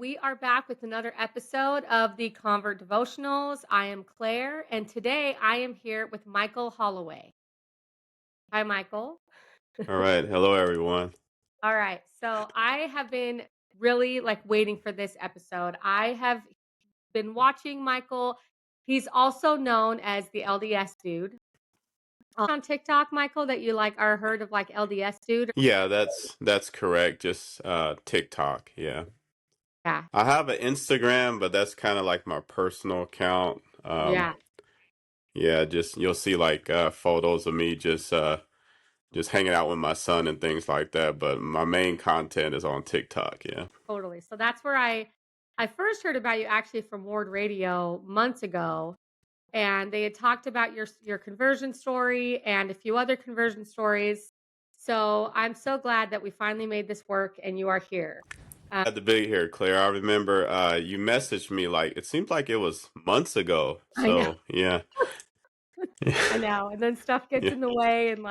we are back with another episode of the Convert Devotionals. I am Claire, and today I am here with Michael Holloway. Hi, Michael. All right. Hello, everyone. All right, so I have been really waiting for this episode. I have been watching Michael. He's also known as the LDS dude. On TikTok, Michael, that you are heard of LDS dude. Yeah, that's correct. Just TikTok. Yeah. Yeah, I have an Instagram, but that's kind of like my personal account. yeah. Yeah, just you'll see like photos of me just hanging out with my son and things like that, but my main content is on TikTok, yeah. Totally. So that's where I first heard about you actually from Ward Radio months ago, and they had talked about your conversion story and a few other conversion stories. So I'm so glad that we finally made this work and you are here. At the big here, Claire, I remember you messaged me like it seems like it was months ago. I know. So, yeah. I know. And then stuff gets Yeah. in the way and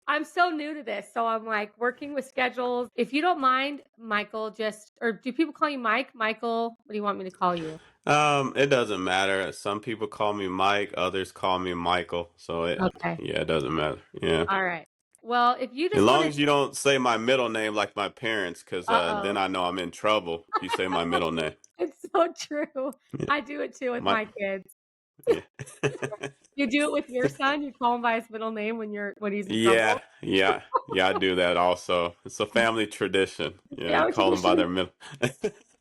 I'm so new to this. So I'm working with schedules. If you don't mind, Michael, just or do people call you Mike? Michael, what do you want me to call you? It doesn't matter. Some people call me Mike, others call me Michael. So Okay. yeah, it doesn't matter. Yeah. All right. Well, if you As just want long to as you don't say my middle name like my parents, because then uh-oh. I know I'm in trouble if you say my middle name. It's so true. Yeah. I do it too with My, my kids. yeah. You do it with your son? You call him by his middle name when he's in Yeah, trouble? yeah, yeah, I do that also. It's a family tradition. Yeah, Yeah, you which call them by their is middle.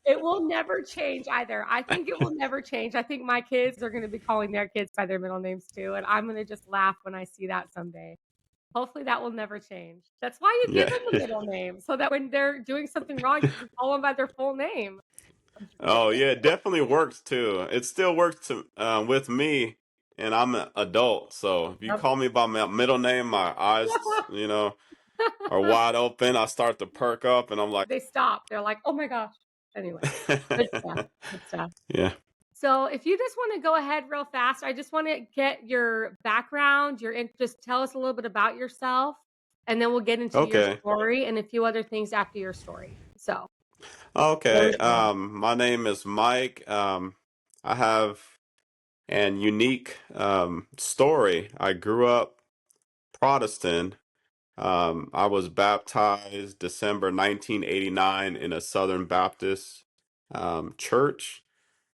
it will never change either. I think it will never change. I think my kids are gonna be calling their kids by their middle names too, and I'm gonna just laugh when I see that someday. Hopefully, that will never change. That's why you give Yeah. them a middle name, so that when they're doing something wrong, you can call them by their full name. Oh, yeah, it definitely works too. It still works with me, and I'm an adult. So if you Yep. call me by my middle name, my eyes, are wide open. I start to perk up, and I'm like, They stop. They're like, "Oh my gosh." Anyway, good stuff. Good stuff. yeah. So, if you just want to go ahead real fast, I just want to get your background, just tell us a little bit about yourself, and then we'll get into your Okay. story and a few other things after your story. So, Okay. there's one. My name is Mike. I have an unique story. I grew up Protestant. I was baptized December 1989 in a Southern Baptist church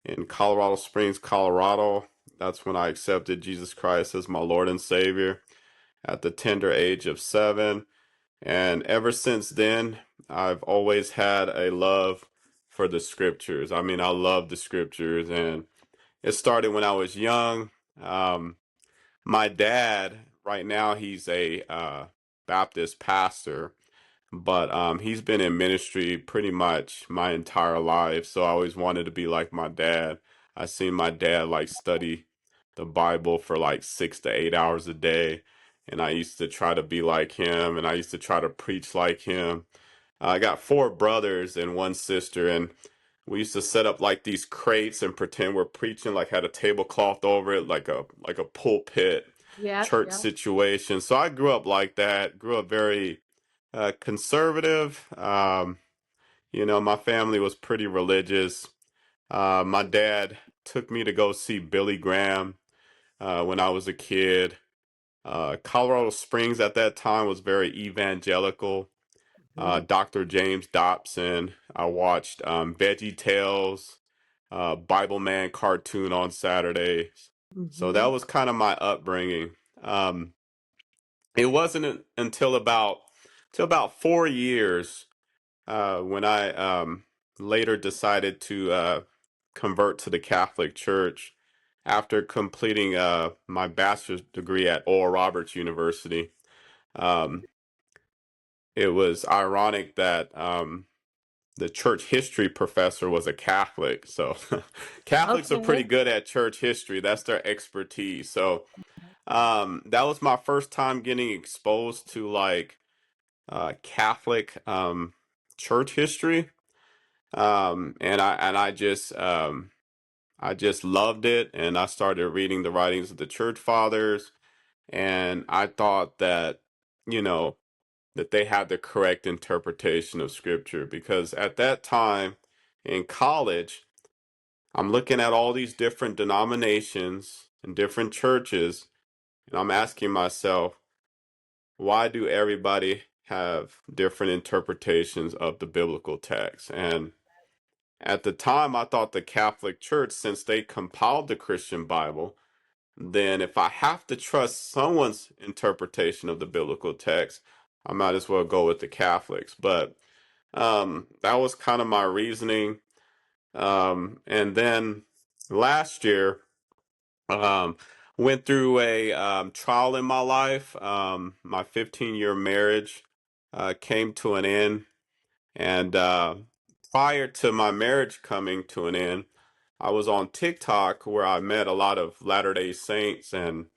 in Colorado Springs, Colorado. That's when I accepted Jesus Christ as my Lord and Savior at the tender age of 7. And ever since then, I've always had a love for the scriptures. I mean, I love the scriptures, and it started when I was young. Um, my dad, right now, he's a Baptist pastor, but he's been in ministry pretty much my entire life. So I always wanted to be like my dad. I seen my dad like study the Bible for like 6 to 8 hours a day, and I used to try to be like him, and I used to try to preach like him. I got four brothers and one sister, and we used to set up like these crates and pretend we're preaching, like had a tablecloth over it, like a pulpit Yep, church yep. situation. So I grew up like that. Grew up very conservative. My family was pretty religious. My dad took me to go see Billy Graham when I was a kid. Colorado Springs at that time was very evangelical. Mhm, Dr. James Dobson. I watched Veggie Tales, Bible Man cartoon on Saturdays. So that mhm. was kind of my upbringing. Um, it wasn't until about 4 years when I later decided to convert to the Catholic Church after completing my bachelor's degree at Oral Roberts University. Um, it was ironic that the church history professor was a Catholic. So Catholics are pretty Okay. good at church history. That's their expertise. So that was my first time getting exposed to like Catholic church history. And I just loved it, and I started reading the writings of the church fathers, and I thought that, you know, that they had the correct interpretation of scripture because at that time in college, I'm looking at all these different denominations and different churches, and I'm asking myself, why do everybody have different interpretations of the biblical text? And at the time, I thought the Catholic Church, since they compiled the Christian Bible, then if I have to trust someone's interpretation of the biblical text, I might as well go with the Catholics. But that was kind of my reasoning. And then last year, um, went through a trial in my life. My 15-year marriage came to an end. And prior to my marriage coming to an end, I was on TikTok where I met a lot of Latter-day Saints and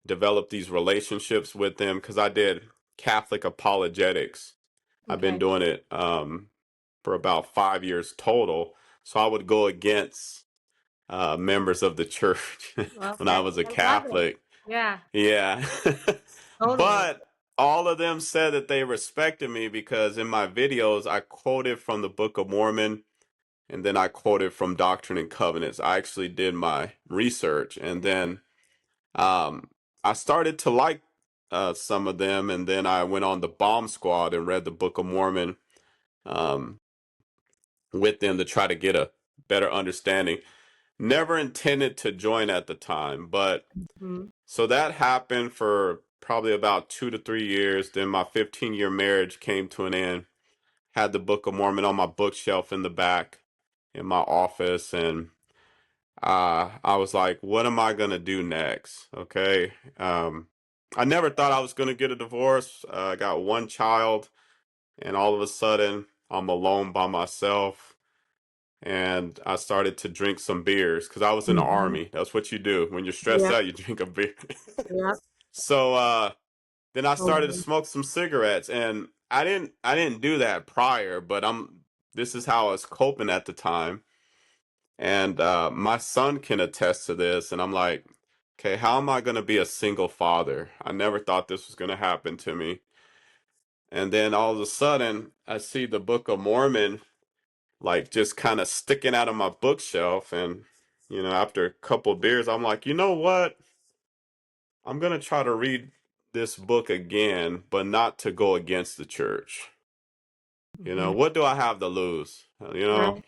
developed these relationships with them because I did Catholic apologetics. I've been Okay. doing it for about 5 years total. So I would go against members of the church when I Okay. was a I love it. Catholic. Yeah, Yeah. totally. But all of them said that they respected me because in my videos, I quoted from the Book of Mormon and then I quoted from Doctrine and Covenants. I actually did my research and then um, I started to like some of them. And then I went on the Bomb Squad and read the Book of Mormon um, with them to try to get a better understanding. Never intended to join at the time, but Mhm. so that happened for probably about 2 to 3 years. Then my 15-year marriage came to an end. Had the Book of Mormon on my bookshelf in the back in my office, and I was like, "What am I gonna do next?" Okay, I never thought I was gonna get a divorce. I got one child, and all of a sudden, I'm alone by myself. And I started to drink some beers because I was in the Mhm. army. That's what you do when you're stressed Yep. out. You drink a beer. Yep. So then I started to Totally. smoke some cigarettes, and I didn't do that prior, but this is how I was coping at the time. And my son can attest to this, and I'm like, okay, how am I going to be a single father? I never thought this was going to happen to me. And then all of a sudden, I see the Book of Mormon like just kind of sticking out of my bookshelf, and after a couple of beers, I'm like, you know what? I'm going to try to read this book again, but not to go against the church. Mhm. What do I have to lose? Right.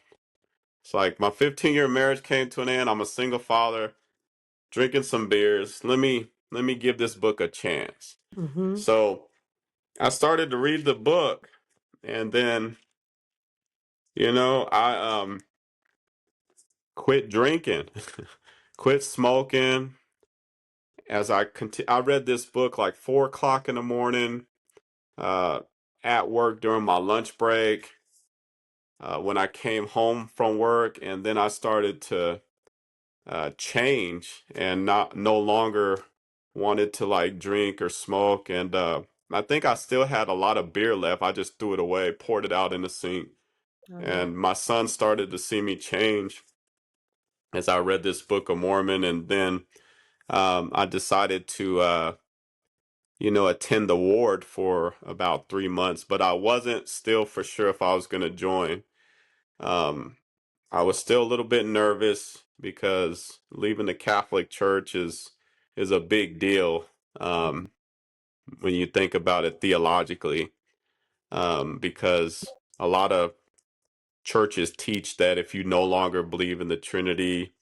It's like my 15-year marriage came to an end. I'm a single father, drinking some beers. Let me give this book a chance. Mhm. So I started to read the book, and then I quit drinking, quit smoking. I read this book like 4 o'clock in the morning, uh, at work during my lunch break, when I came home from work, and then I started to change and not no longer wanted to like drink or smoke. And I think I still had a lot of beer left. I just threw it away, poured it out in the sink. Oh, yeah. And my son started to see me change as I read this Book of Mormon. And then I decided to attend the ward for about 3 months, but I wasn't still for sure if I was going to join. Um, I was still a little bit nervous because leaving the Catholic Church is a big deal, when you think about it theologically, because a lot of churches teach that if you no longer believe in the Trinity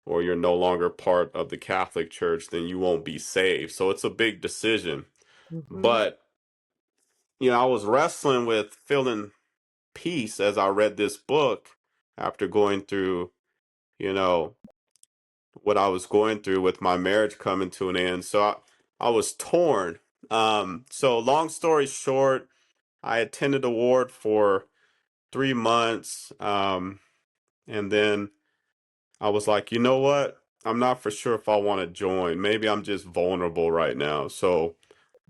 or you're no longer part of the Catholic Church, then you won't be saved. So it's a big decision. Mhm. But I was wrestling with feeling peace as I read this book after going through, you know, what I was going through with my marriage coming to an end. So I was torn. So long story short, I attended a ward for 3 months. And then I was like, you know what? I'm not for sure if I want to join. Maybe I'm just vulnerable right now. So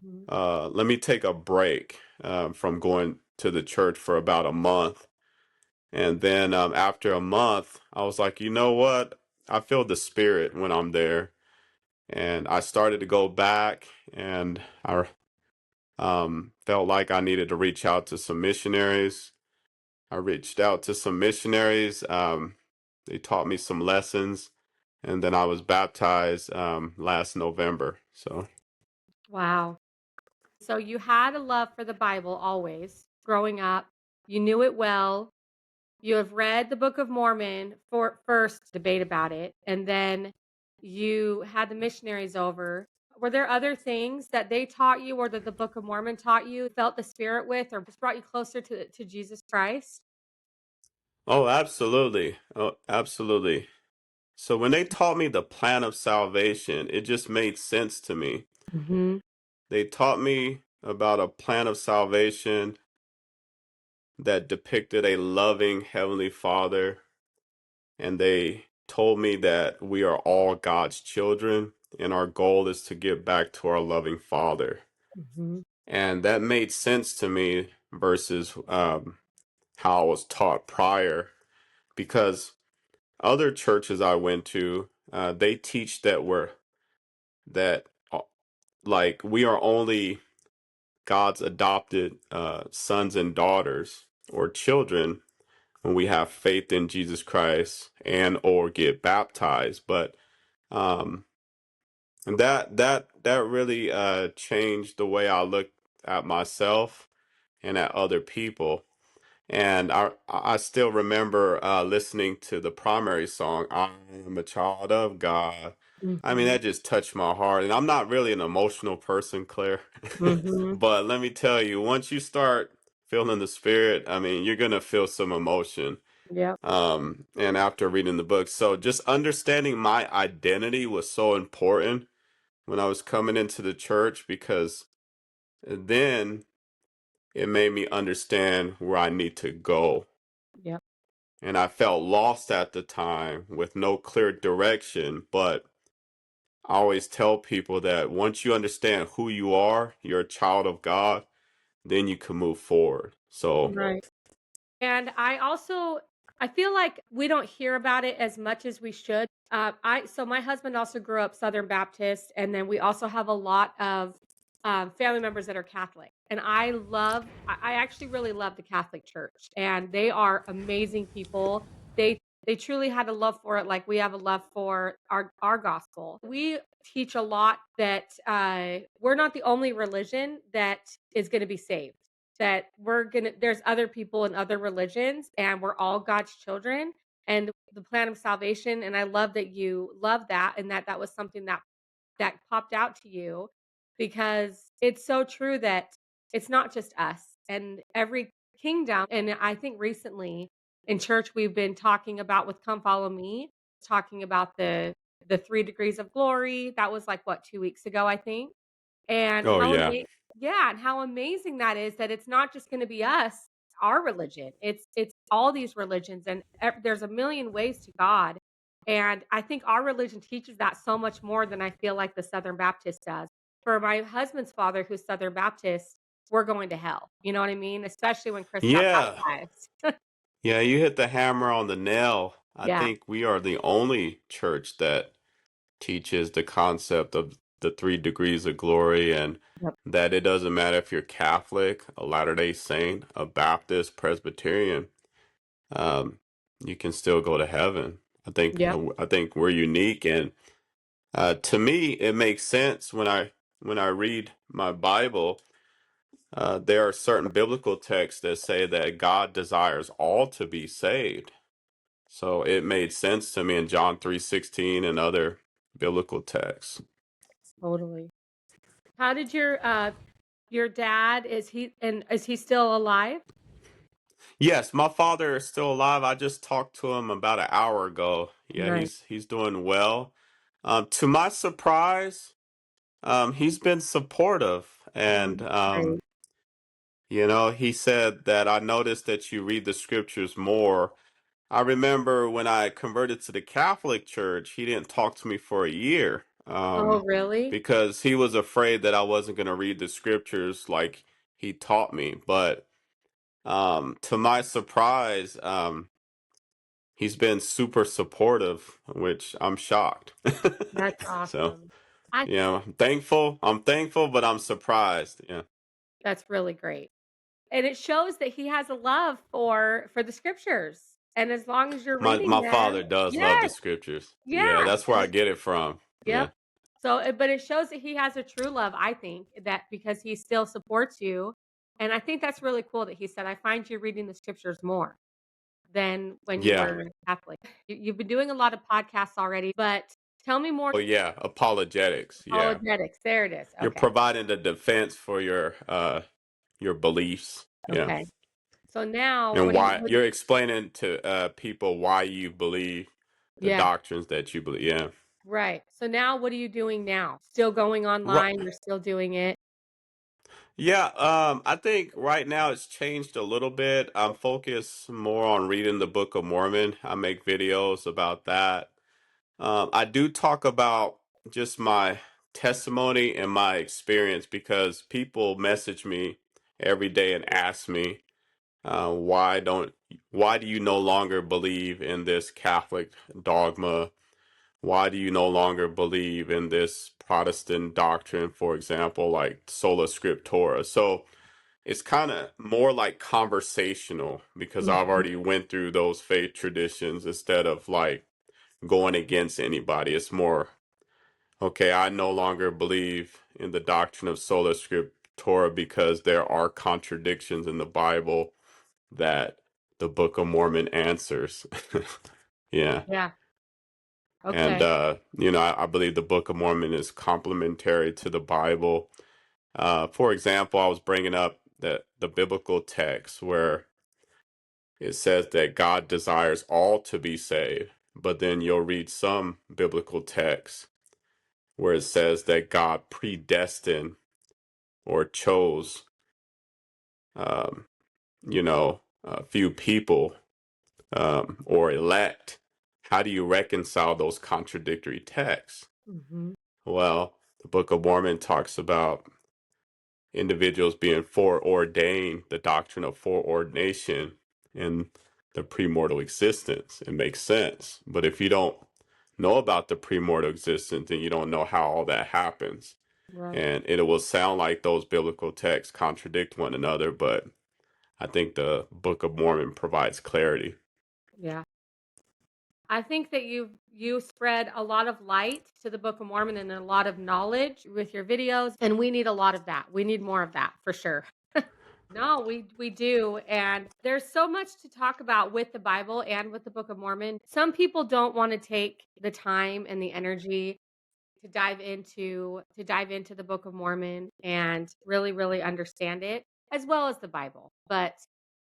Mhm. let me take a break from going to the church for about a month. And then after a month, I was like, you know what? I feel the spirit when I'm there. And I started to go back, and I felt like I needed to reach out to some missionaries. I reached out to some missionaries. They taught me some lessons, and then I was baptized last November. So, Wow. So you had a love for the Bible always growing up. You knew it well. You have read the Book of Mormon for first debate about it, and then you had the missionaries over. Were there other things that they taught you or that the Book of Mormon taught you, felt the spirit with, or just brought you closer to Jesus Christ? oh, absolutely. Oh, absolutely. So when they taught me the plan of salvation, it just made sense to me. Mhm. They taught me about a plan of salvation that depicted a loving Heavenly Father, and they told me that we are all God's children, and our goal is to get back to our loving Father. Mhm. And that made sense to me versus how I was taught prior, because other churches I went to, they teach that that uh, like we are only God's adopted sons and daughters or children when we have faith in Jesus Christ and or get baptized. But um, and that really changed the way I look at myself and at other people. And I still remember listening to the primary song, I am a child of God. I mean, Mhm. that just touched my heart. And I'm not really an emotional person, Claire. Mhm. But let me tell you, once you start feeling the spirit, I mean, you're going to feel some emotion. Yep. And after reading the book. So just understanding my identity was so important when I was coming into the church, because then it made me understand where I need to go. Yep. And I felt lost at the time with no clear direction. But I always tell people that once you understand who you are, you're a child of God, then you can move forward. So, Right. And I feel like we don't hear about it as much as we should. I so my husband also grew up Southern Baptist, and then we also have a lot of family members that are Catholic. And I actually really love the Catholic Church, and they are amazing people. They truly had a love for it, like we have a love for our gospel. We teach a lot that we're not the only religion that is going to be saved, that there's other people in other religions and we're all God's children, and the plan of salvation. And I love that you love that, and that was something that popped out to you, because it's so true that it's not just us and every kingdom. And I think recently in church we've been talking about with Come Follow Me, talking about the 3 degrees of glory. That was like what, 2 weeks ago, I think. And oh yeah. yeah, and how amazing that is, that it's not just gonna be us, our religion. It's all these religions, and there's a million ways to God. And I think our religion teaches that so much more than I feel like the Southern Baptist does. For my husband's father, who's Southern Baptist, we're going to hell. You know what I mean? Especially when Chris got Yeah. baptized. Yeah, you hit the hammer on the nail. I Yeah. think we are the only church that teaches the concept of the 3 degrees of glory, and Yep. that it doesn't matter if you're Catholic, a Latter-day Saint, a Baptist, Presbyterian, um, you can still go to heaven. Yep. I think we're unique, and to me, it makes sense when I read my Bible. There are certain biblical texts that say that God desires all to be saved. So it made sense to me in John 3:16 and other biblical texts. Totally. How did your dad, is he still alive? Yes, my father is still alive. I just talked to him about an hour ago. Yeah, Nice. he's doing well. To my surprise, he's been supportive, Oh, and that's great. he said that I noticed that you read the scriptures more. I remember when I converted to the Catholic Church, he didn't talk to me for a year, Oh, really? because he was afraid that I wasn't going to read the scriptures like he taught me. But to my surprise, he's been super supportive, which I'm shocked. That's So, awesome. I yeah, I'm thankful. I'm thankful, but I'm surprised. Yeah. That's really great. And it shows that he has a love for the scriptures, and as long as you're reading My them. father does love the Yes, scriptures. Yeah, yes, that's where and I it get it from. yep. Yeah. So, but it shows that he has a true love, I think, that because he still supports you, and I think that's really cool that he said, "I find you reading the scriptures more than when you Yeah. were Catholic." You've been doing a lot of podcasts already, but tell me more. Oh yeah, apologetics. Yeah. Apologetics, there it is. You're Okay, providing the defense for your beliefs. Yeah. okay. So now And what do you why you're explaining to people why you believe the yeah. doctrines that you believe. Yeah. Right. So now what are you doing now? Still going Ri- online? You're still doing it? Yeah, I think right now it's changed a little bit. I'm focused more on reading the Book of Mormon. I make videos about that. I do talk about just my testimony and my experience because people message me every day and ask me, why don't why do you no longer believe in this Catholic dogma? Why do you no longer believe in this Protestant doctrine, for example, like sola scriptura? So it's kind of more like conversational because I've Mhm. already went through those faith traditions instead of like going against anybody. It's more, okay, I no longer believe in the doctrine of sola scriptura because there are contradictions in the Bible that the Book of Mormon answers. Yeah. Yeah. And Okay. I believe the Book of Mormon is complementary to the Bible. For example, I was bringing up the biblical text where it says that God desires all to be saved, but then you'll read some biblical texts where it says that God predestined or chose, um, a few people, or elect. How do you reconcile those contradictory texts? Mhm. Well, the Book of Mormon talks about individuals being foreordained, the doctrine of foreordination in the premortal existence. It makes sense. But if you don't know about the premortal existence, then you don't know how all that happens. Right. And it will sound like those biblical texts contradict one another, but I think the Book of Mormon provides clarity. Yeah. I think that you spread a lot of light to the Book of Mormon and a lot of knowledge with your videos, and we need a lot of that. We need more of that for sure. No, we do, and there's so much to talk about with the Bible and with the Book of Mormon. Some people don't want to take the time and the energy to dive into the Book of Mormon and really understand it as well as the Bible. But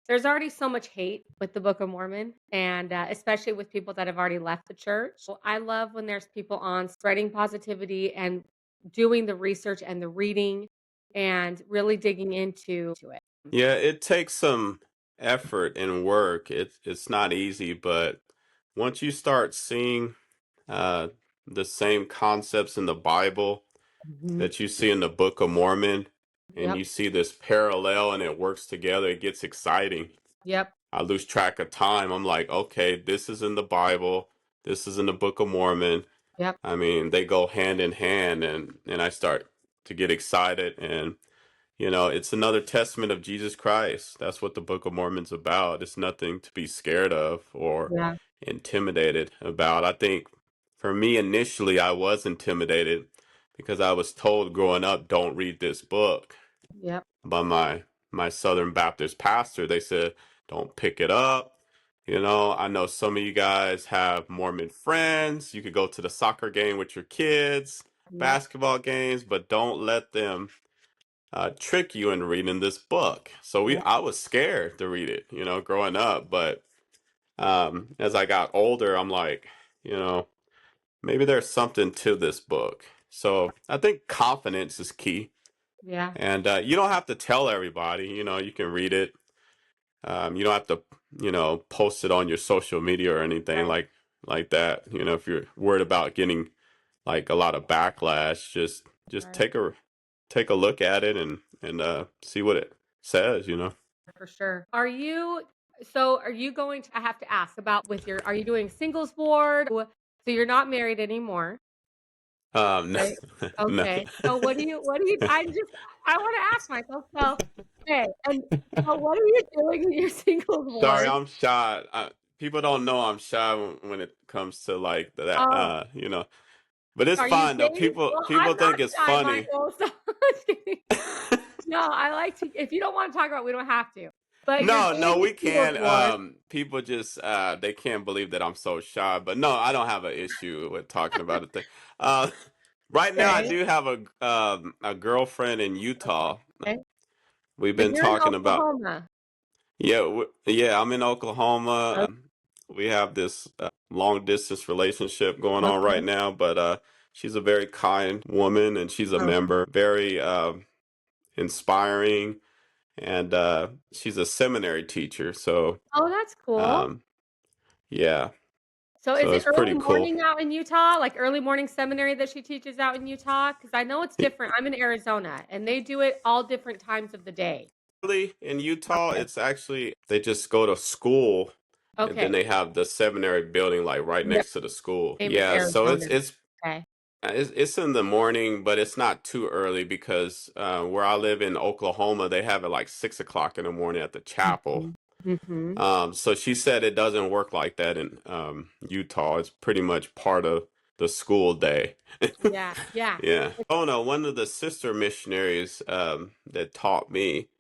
there's already so much hate with the Book of Mormon, and especially with people that have already left the church. So I love when there's people on spreading positivity and doing the research and the reading and really digging into it. Yeah, it takes some effort and work. It's not easy, but once you start seeing uh, the same concepts in the Bible Mhm. that you see in the Book of Mormon, and Yep. you see this parallel and it works together, it gets exciting. Yep. I lose track of time. I'm like, okay, this is in the Bible, this is in the Book of Mormon. Yep. I mean, they go hand in hand, and I start to get excited. And it's another testament of Jesus Christ. That's what the Book of Mormon's about. It's nothing to be scared of or Yeah. intimidated about. I think for me, initially, I was intimidated because I was told growing up, don't read this book Yep. by my Southern Baptist pastor. They said, don't pick it up. I know some of you guys have Mormon friends. You could go to the soccer game with your kids, Yep. basketball games, but don't let them trick you into reading this book. So Yep. I was scared to read it, growing up. But as I got older, I'm like, you know, maybe there's something to this book. So I think confidence is key. Yeah. And you don't have to tell everybody, you can read it. You don't have to, post it on your social media or anything Right. like that. If you're worried about getting like a lot of backlash, just Right. take a look at it and see what it says. For sure. Are you going to I have to ask about with your are you doing singles ward? So you're not married anymore. No, Right? Okay. nothing. So what do you I wanna ask myself, so, okay, and so what are you doing in your singles Sorry, ward? I'm shy. People don't know I'm shy when it comes to like that. Oh, But it's are you fine though. dating? People Well, people I'm not think it's shy, funny. Michael, so just kidding. No, I like to if you don't wanna talk about it, we don't have to. But you're No, doing no, the we singles can. ward, People just they can't believe that I'm so shy. But no, I don't have an issue with talking about it. Uh, right now, I okay? do have a girlfriend in Utah. Okay. We've But been you're in talking about. Oklahoma. Yeah, yeah. I'm in Oklahoma. O We have this long distance relationship going on right okay. now. But she's a very kind woman, and she's a Oh. member. Very inspiring, and she's a seminary teacher. So. Oh, that's cool. Um, Yeah, So is so it it's early pretty cool. morning out in Utah, like early morning seminary that she teaches out in Utah? Because I know it's Y- different. I'm in Arizona, and they do it all different times of the day. Really, in Utah, Okay. it's actually they just go to school and then Okay. they have the seminary building like right Yep. next to the school. Same with Yeah, so Arizona. Okay. it's in the morning, but it's not too early because where I live in Oklahoma, they have it like 6 o'clock in the morning at the chapel. Mhm. Mhm. So she said it doesn't work like that in Utah. It's pretty much part of the school day. Yeah. Yeah. Yeah. Oh no, one of the sister missionaries that taught me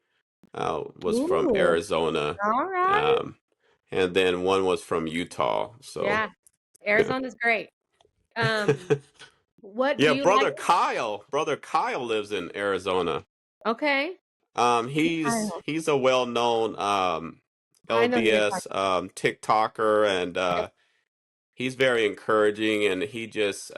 was from Ooh, Arizona, alright. um, and then one was from Utah. So Yeah. yeah, Arizona's great. Um, what do yeah. you like Brother Kyle lives in Arizona. okay. Kyle. He's a well-known I know who you're talking LDS TikToker, and about. he's very encouraging, and he just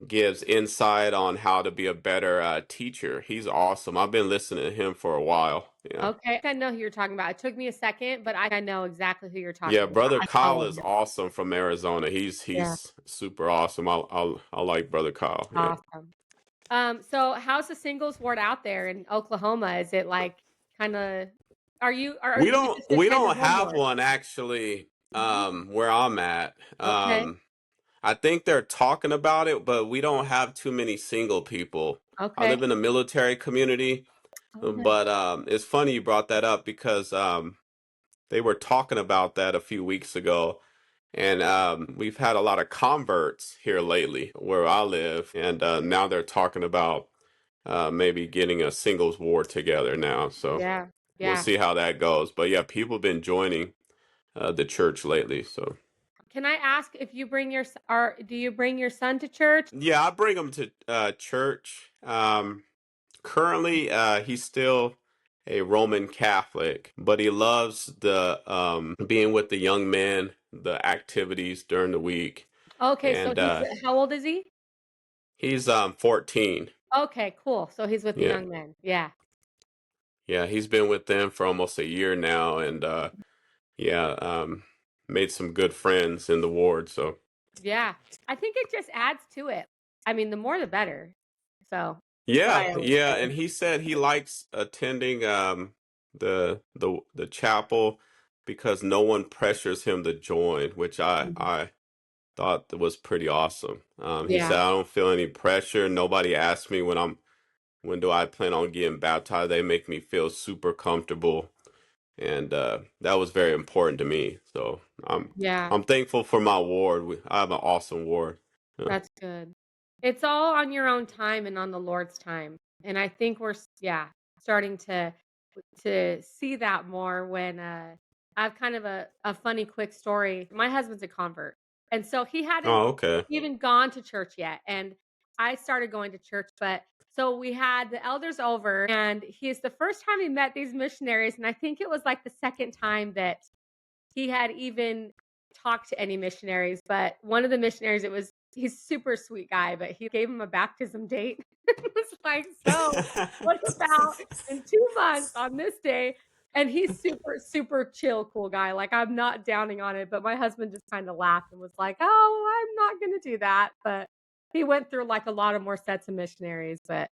gives insight on how to be a better teacher. He's awesome. I've been listening to him for a while. Yeah. Okay, I know who you're talking about. It took me a second, but I know exactly who you're Yeah, talking about. brother I Kyle follow is him. awesome from Arizona. Yeah, He's super awesome. I like brother Kyle. Yeah. awesome. So how's the singles ward out there in Oklahoma? Is it like kinda or is it just a We kind of don't home have ward? one actually Mhm. where I'm at. Okay, I think they're talking about it, but we don't have too many single people. I live okay, in a military community, okay, but it's funny you brought that up because they were talking about that a few weeks ago. And we've had a lot of converts here lately where I live. And now they're talking about maybe getting a singles ward together now. So yeah, we'll yeah. see how that goes. But yeah, people have been joining the church lately. So Can I ask if you bring your s or do you bring your son to church? yeah, I bring them to church. Currently, he's still a Roman Catholic, but he loves the being with the young men, the activities during the week. Okay, so And he's how old is he? he's 14. Okay, cool. So he's with the Yeah. young men. Yeah. Yeah, he's been with them for almost a year now, and yeah, made some good friends in the ward. So Yeah. I think it just adds to it. I mean, the more the better. So, that's what yeah, I always yeah, say. and he said he likes attending the chapel because no one pressures him to join, which Mhm. I thought that was pretty awesome. He Yeah. said I don't feel any pressure. Nobody asks me when do I plan on getting baptized. They make me feel super comfortable, and that was very important to me. So Yeah. I'm thankful for my ward. I have an awesome ward. Yeah. That's good. It's all on your own time and on the Lord's time. And I think yeah, starting to see that more when I have kind of a funny quick story. My husband's a convert. And so he hadn't Oh, okay. even gone to church yet. And I started going to church, but so we had the elders over and he's the first time he met these missionaries. And I think it was like the second time that he had even talked to any missionaries, but one of the missionaries, he's super sweet guy, but he gave him a baptism date. It was like, "So, what about in 2 months on this day?" And he's super, super chill, cool guy, like, I'm not downing on it, but my husband just kinda laughed and was like, "Oh, I'm not gonna do that," but he went through, like, a lot of more sets of missionaries, but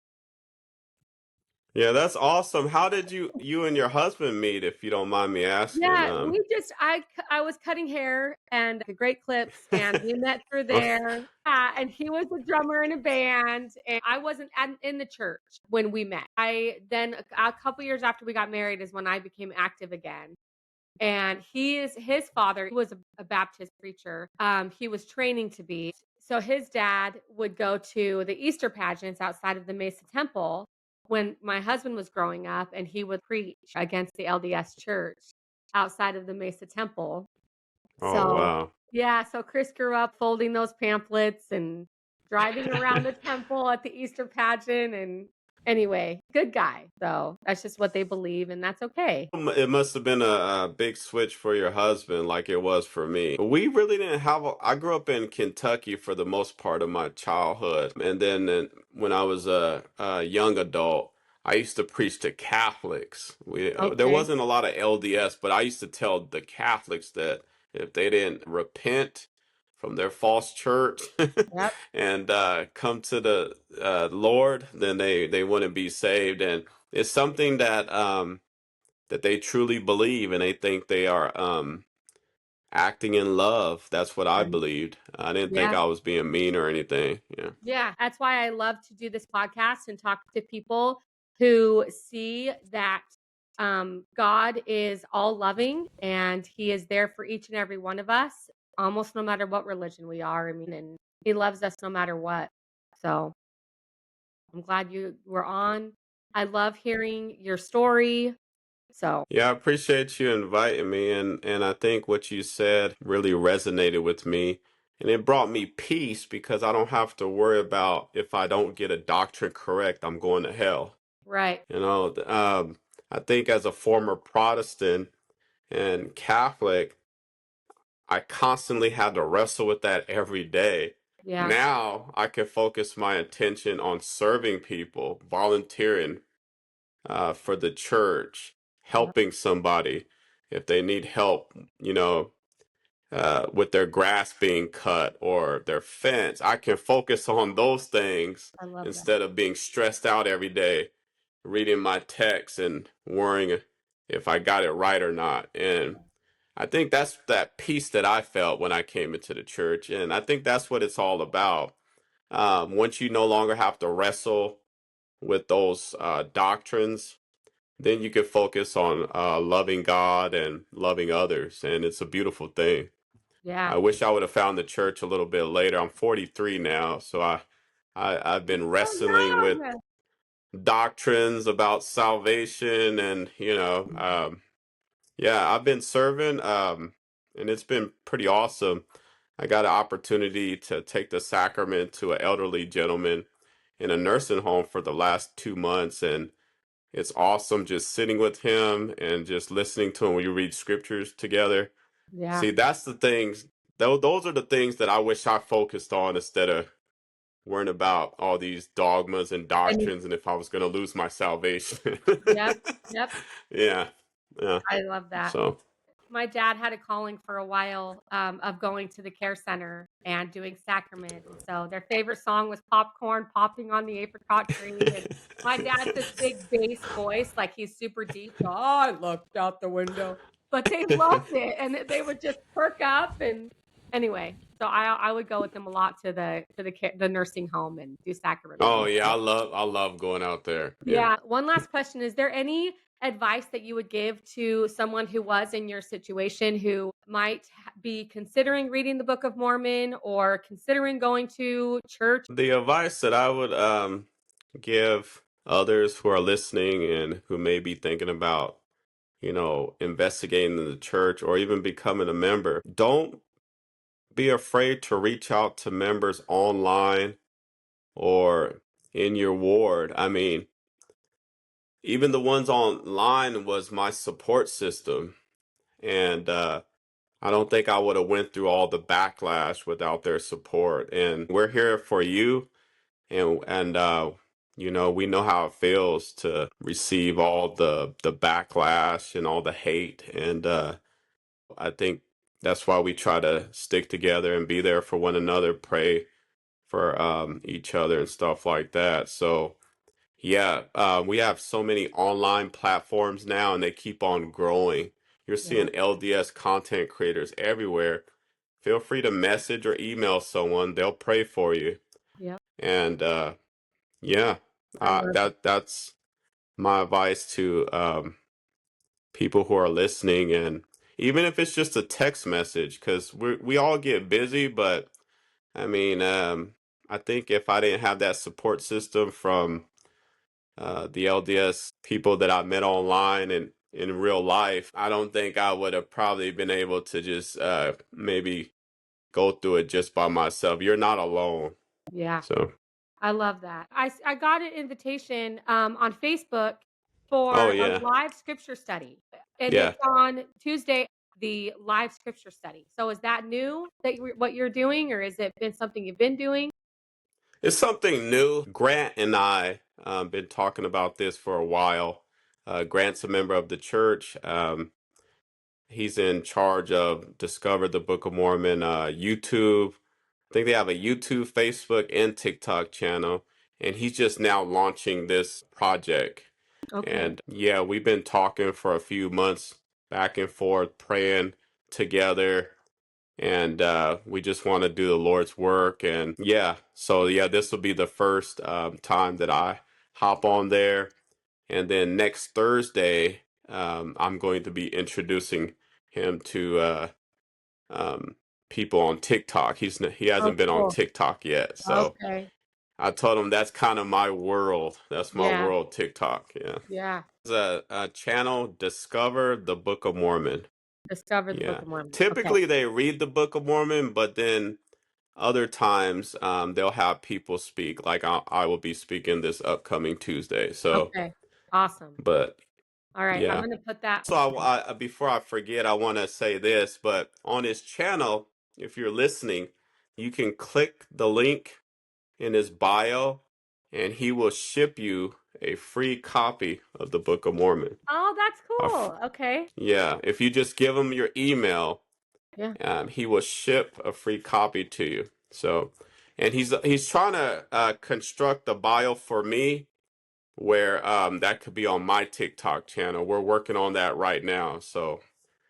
Yeah, that's awesome. How did you and your husband meet, if you don't mind me asking? Yeah, we just I was cutting hair and the great clips, and we met through Oh, there. Yeah, and he was a drummer in a band, and I wasn't in the church when we met. I then a couple years after we got married is when I became active again. And his father was a Baptist preacher. He was training to be. So his dad would go to the Easter pageants outside of the Mesa Temple when my husband was growing up, and he would preach against the LDS Church outside of the Mesa Temple. oh So, wow. yeah, so Chris grew up folding those pamphlets and driving around the temple at the Easter pageant, and anyway, good guy. So, that's just what they believe, and that's okay. It must have been a big switch for your husband, like it was for me. We really didn't have I grew up in Kentucky for the most part of my childhood. And then when I was a young adult, I used to preach to Catholics. There Okay. wasn't a lot of LDS, but I used to tell the Catholics that if they didn't repent from their false church Yep. and come to the Lord, then they wouldn't be saved. And it's something that they truly believe and they think they are acting in love. That's what I Right. believed. I didn't think Yeah. I was being mean or anything. Yeah. Yeah. That's why I love to do this podcast and talk to people who see that God is all loving and he is there for each and every one of us, almost no matter what religion we are. I mean, and he loves us no matter what. So I'm glad you were on. I love hearing your story. So, Yeah, I appreciate you inviting me and I think what you said really resonated with me and it brought me peace because I don't have to worry about if I don't get a doctrine correct, I'm going to hell. right. You know, I think as a former Protestant and Catholic, I constantly had to wrestle with that every day. Yeah. Now I can focus my attention on serving people, volunteering for the church, Yep. helping somebody if they need help, you know, with their grass being cut or their fence. I can focus on those things I love that. instead of being stressed out every day, reading my text and worrying if I got it right or not. And I think that's that peace that I felt when I came into the church, and I think that's what it's all about. Once you no longer have to wrestle with those doctrines, then you can focus on loving God and loving others, and it's a beautiful thing. Yeah. I wish I would have found the church a little bit later. I'm 43 now, so I've been So wrestling with young. doctrines about salvation, and yeah, I've been serving, and it's been pretty awesome. I got an opportunity to take the sacrament to an elderly gentleman in a nursing home for the last 2 months, and it's awesome just sitting with him and just listening to him when you read scriptures together. Yeah. See, that's the things, those are the things that I wish I focused on instead of worrying about all these dogmas and And doctrines and if I was going to lose my salvation. yep. Yep. Yeah, yeah. I love that. So. My dad had a calling for a while, of going to the care center and doing sacrament, and so their favorite song was Popcorn Popping on the Apricot Tree, and my dad's this big bass voice, like, he's super deep, so, "I looked out the window," but they loved it, and they would just perk up, and anyway, so I would go with them a lot to the nursing home and do sacrament with Oh them. yeah, I love going out there. Yeah. Yeah. One last question. Is there any advice that you would give to someone who was in your situation who might be considering reading the Book of Mormon or considering going to church? The advice that I would give others who are listening and who may be thinking about, investigating the church or even becoming a member, don't be afraid to reach out to members online or in your ward. I mean, even the ones online was my support system, and I don't think I would have went through all the backlash without their support. And we're here for you, and we know how it feels to receive all the backlash and all the hate, and I think that's why we try to stick together and be there for one another, pray for each other and stuff like that. So Yeah, we have so many online platforms now, and they keep on growing. You're Yeah. seeing LDS content creators everywhere. Feel free to message or email someone; they'll pray for you. Yep. And yeah, I love it. that's my advice to people who are listening, and even if it's just a text message, because we all get busy, but I mean, I think if I didn't have that support system from the LDS people that I met online and in real life, I don't think I would have probably been able to just maybe go through it just by myself. You're not alone. Yeah. So, I love that. I got an invitation, on Facebook oh for a yeah, live scripture study, and yeah. it's on Tuesday, the live scripture study. So is that new that what you're doing, or has it been something you've been doing? It's something new. Grant and I been talking about this for a while. Grant's a member of the church. He's in charge of Discover the Book of Mormon YouTube. I think they have a YouTube, Facebook, and TikTok channel. And he's just now launching this project. Okay. And yeah, we've been talking for a few months back and forth, praying together. And we just want to do the Lord's work. And yeah, so yeah, this will be the first time that I hop on there. And then next Thursday, I'm going to be introducing him to um, people on TikTok. He Oh, hasn't been on cool. TikTok yet, so Okay. I told him that's kind of my world. That's my Yeah. world, TikTok. Yeah, Yeah. there's a channel, Discover the Book of Mormon. Discover the Book Yeah, of Mormon. Okay. typically they read the Book of Mormon, but then other times they'll have people speak. Like I will be speaking this upcoming Tuesday. So, Okay. Awesome. but All right. I'm yeah. gonna put that. So before I forget, I want to say this, but on his channel, if you're listening, you can click the link in his bio and he will ship you a free copy of the Book of Mormon. Oh, that's A f- cool. Okay. yeah, if you just give him your email, Yeah. he will ship a free copy to you. So, and he's trying to construct a bio for me where that could be on my TikTok channel. We're working on that right now. So,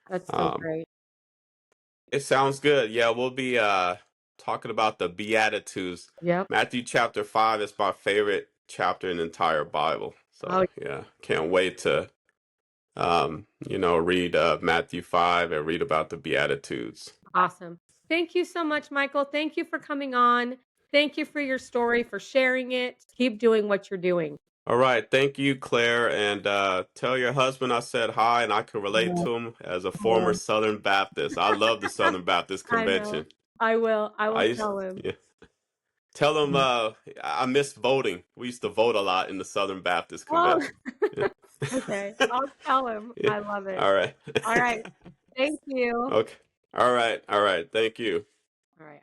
That's so um, great. it sounds good. Yeah, we'll be talking about the Beatitudes. Yep. Matthew chapter 5 is my favorite chapter in the entire Bible. Oh, So, yeah, can't wait to read Matthew 5 and read about the Beatitudes. awesome. Thank you so much, Michael. Thank you for coming on. Thank you for your story, for sharing it. Keep doing what you're doing. All right, thank you, Claire, and tell your husband I said hi, and I can I relate will. to him as a I former will. Southern Baptist. I love the Southern Baptist I know. Convention. I will. I I will used, tell him. yeah. Tell him Yeah. I miss voting. We used to vote a lot in the Southern Baptist Oh, Convention. Yeah. okay. I'll tell him. Yeah. I love it. All right. All right. Thank you. Okay. All right. All right. Thank you. All right.